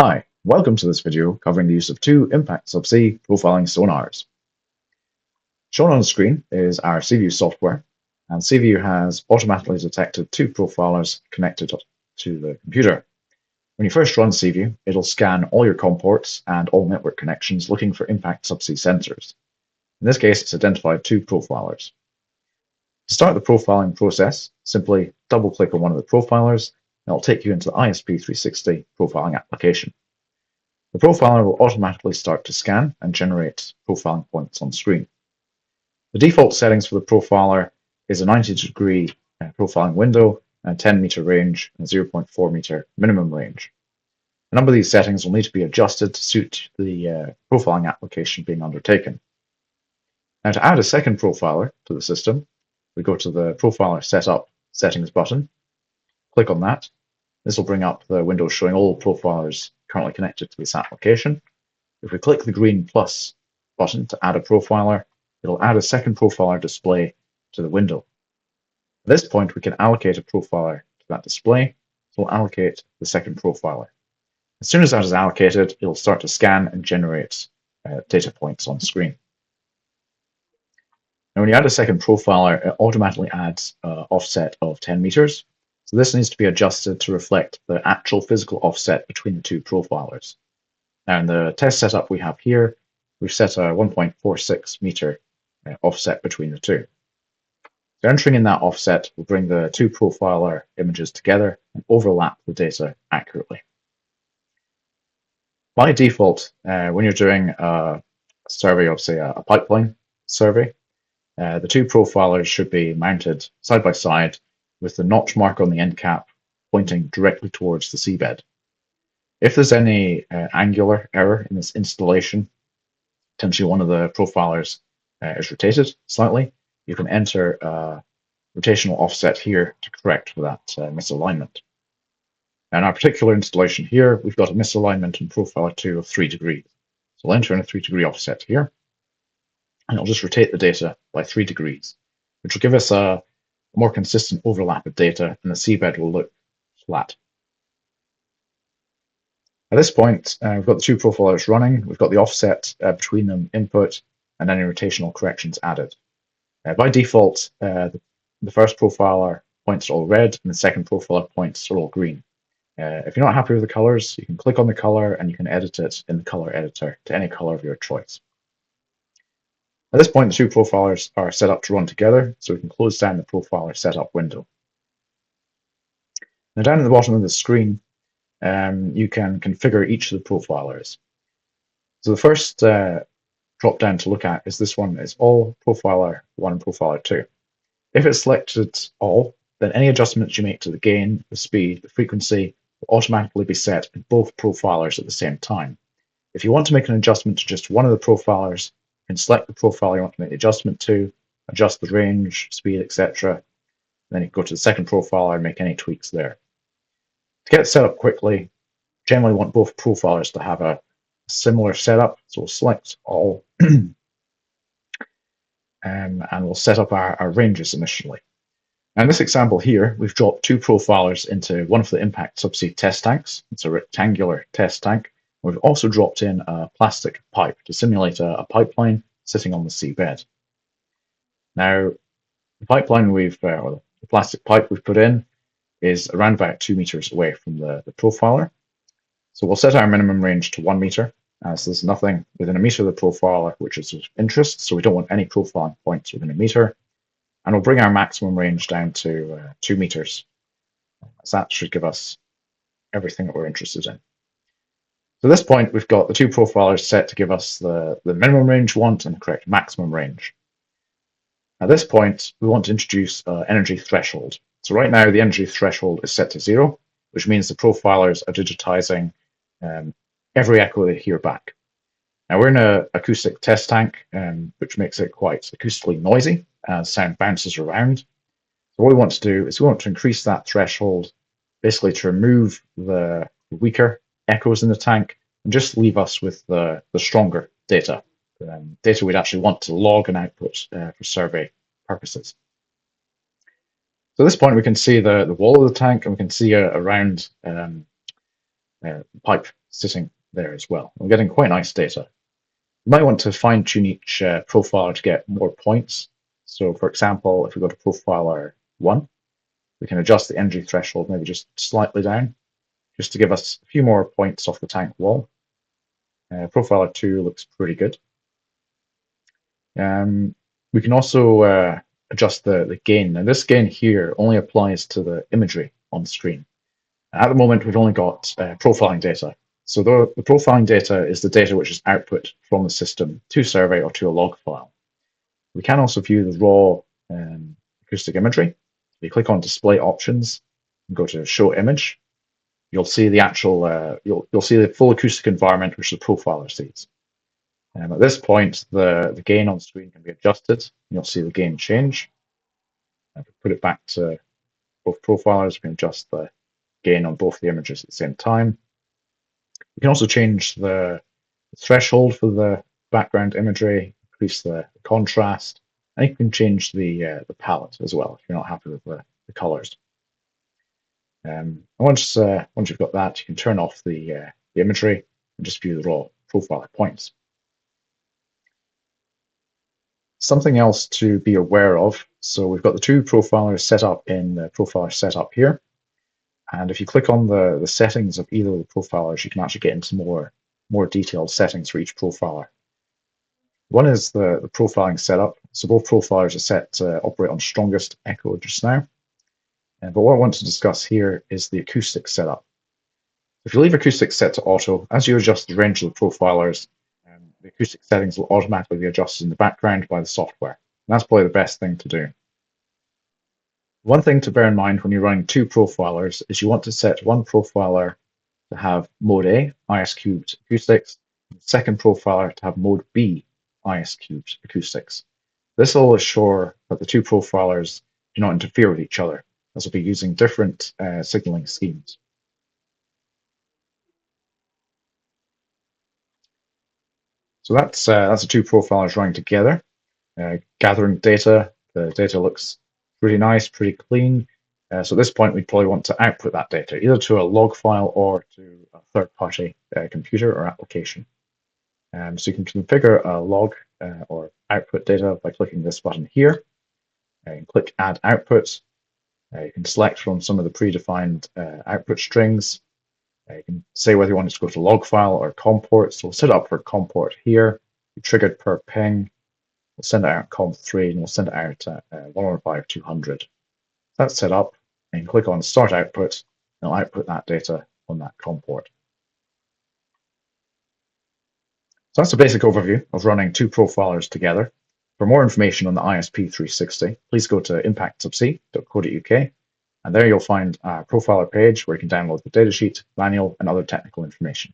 Hi, welcome to this video covering the use of two Impact Subsea profiling sonars. Shown on the screen is our seaView software, and seaView has automatically detected two profilers connected to the computer. When you first run seaView, it'll scan all your COM ports and all network connections looking for Impact Subsea sensors. In this case, it's identified two profilers. To start the profiling process, simply double-click on one of the profilers, and it'll take you into the ISP360 profiling application. The profiler will automatically start to scan and generate profiling points on screen. The default settings for the profiler is a 90-degree profiling window and a 10-meter range and a 0.4-meter minimum range. A number of these settings will need to be adjusted to suit the profiling application being undertaken. Now, to add a second profiler to the system, we go to the Profiler Setup Settings button, click on that. This will bring up the window showing all profilers currently connected to this application. If we click the green plus button to add a profiler, it'll add a second profiler display to the window. At this point, we can allocate a profiler to that display, so we'll allocate the second profiler. As soon as that is allocated, it'll start to scan and generate data points on screen. Now, when you add a second profiler, it automatically adds an offset of 10 meters. So this needs to be adjusted to reflect the actual physical offset between the two profilers. Now, in the test setup we have here, we've set a 1.46 meter offset between the two. So entering in that offset will bring the two profiler images together and overlap the data accurately. By default, when you're doing a survey of, say, a pipeline survey, the two profilers should be mounted side by side with the notch mark on the end cap pointing directly towards the seabed. If there's any angular error in this installation, potentially one of the profilers is rotated slightly, you can enter a rotational offset here to correct for that misalignment. Now, in our particular installation here, we've got a misalignment in profiler 2 of 3 degrees. So I'll enter in a 3-degree offset here, and it'll just rotate the data by 3 degrees, which will give us a more consistent overlap of data, and the seabed will look flat. At this point, we've got the two profilers running. We've got the offset between them input, and any rotational corrections added. By default, the first profiler points are all red, and the second profiler points are all green. If you're not happy with the colors, you can click on the color, and you can edit it in the color editor to any color of your choice. At this point, the two profilers are set up to run together, so we can close down the profiler setup window. Now, down at the bottom of the screen, you can configure each of the profilers. So the first drop down to look at is this one, is all profiler 1 and profiler 2. If it's selected all, then any adjustments you make to the gain, the speed, the frequency will automatically be set in both profilers at the same time. If you want to make an adjustment to just one of the profilers, you can select the profile you want to make the adjustment to, adjust the range, speed, etc. Then you can go to the second profiler and make any tweaks there. To get it set up quickly, generally want both profilers to have a similar setup, so we'll select all and we'll set up our ranges initially. Now, in this example here, we've dropped two profilers into one of the Impact Subsea test tanks. It's a rectangular test tank. We've also dropped in a plastic pipe to simulate a pipeline sitting on the seabed. Now, the pipeline or the plastic pipe we've put in is around about 2 meters away from the profiler. So we'll set our minimum range to 1 meter. So there's nothing within a meter of the profiler which is of interest, so we don't want any profiling points within a meter. And we'll bring our maximum range down to 2 meters. So that should give us everything that we're interested in. So at this point, we've got the two profilers set to give us the minimum range we want and the correct maximum range. At this point, we want to introduce an energy threshold. So right now, the energy threshold is set to 0, which means the profilers are digitizing every echo they hear back. Now, we're in an acoustic test tank, which makes it quite acoustically noisy as sound bounces around. So what we want to do is we want to increase that threshold, basically to remove the weaker echoes in the tank and just leave us with the stronger data, data we'd actually want to log and output for survey purposes. So at this point, we can see the wall of the tank, and we can see around pipe sitting there as well. We're getting quite nice data. You might want to fine tune each profiler to get more points. So for example, if we go to profiler 1, we can adjust the energy threshold maybe just slightly down, just to give us a few more points off the tank wall. Profiler 2 looks pretty good. We can also adjust the gain. Now this gain here only applies to the imagery on the screen. At the moment, we've only got profiling data. So the profiling data is the data which is output from the system to survey or to a log file. We can also view the raw acoustic imagery. If you click on Display Options and go to Show Image, you'll see the actual you'll see the full acoustic environment which the profiler sees. At this point, the gain on screen can be adjusted. You'll see the gain change. If we put it back to both profilers, we can adjust the gain on both the images at the same time. We can also change the threshold for the background imagery, increase the contrast, and you can change the palette as well if you're not happy with the colors. Once you've got that, you can turn off the imagery and just view the raw profiler points. Something else to be aware of. So we've got the two profilers set up in the profiler setup here. And if you click on the settings of either of the profilers, you can actually get into more detailed settings for each profiler. One is the profiling setup. So both profilers are set to operate on strongest echo just now. But what I want to discuss here is the acoustic setup. If you leave acoustic set to auto, as you adjust the range of the profilers, the acoustic settings will automatically be adjusted in the background by the software. And that's probably the best thing to do. One thing to bear in mind when you're running two profilers is you want to set one profiler to have mode A, IS360 acoustics, and the second profiler to have mode B, IS360 acoustics. This will assure that the two profilers do not interfere with each other, as we'll be using different signaling schemes. So that's the two profilers running together, gathering data. The data looks pretty nice, pretty clean. So at this point, we'd probably want to output that data, either to a log file or to a third-party computer or application. So you can configure a log or output data by clicking this button here. You can click Add Output. You can select from some of the predefined output strings. You can say whether you want it to go to log file or COM port. So we'll set it up for COM port here. Be triggered per ping. We'll send it out COM3 and we'll send it out at 115.200. That's set up, and you can click on Start Output, and it'll output that data on that COM port. So that's a basic overview of running two profilers together. For more information on the ISP360, please go to impactsubsea.co.uk, and there you'll find a profiler page where you can download the datasheet, manual, and other technical information.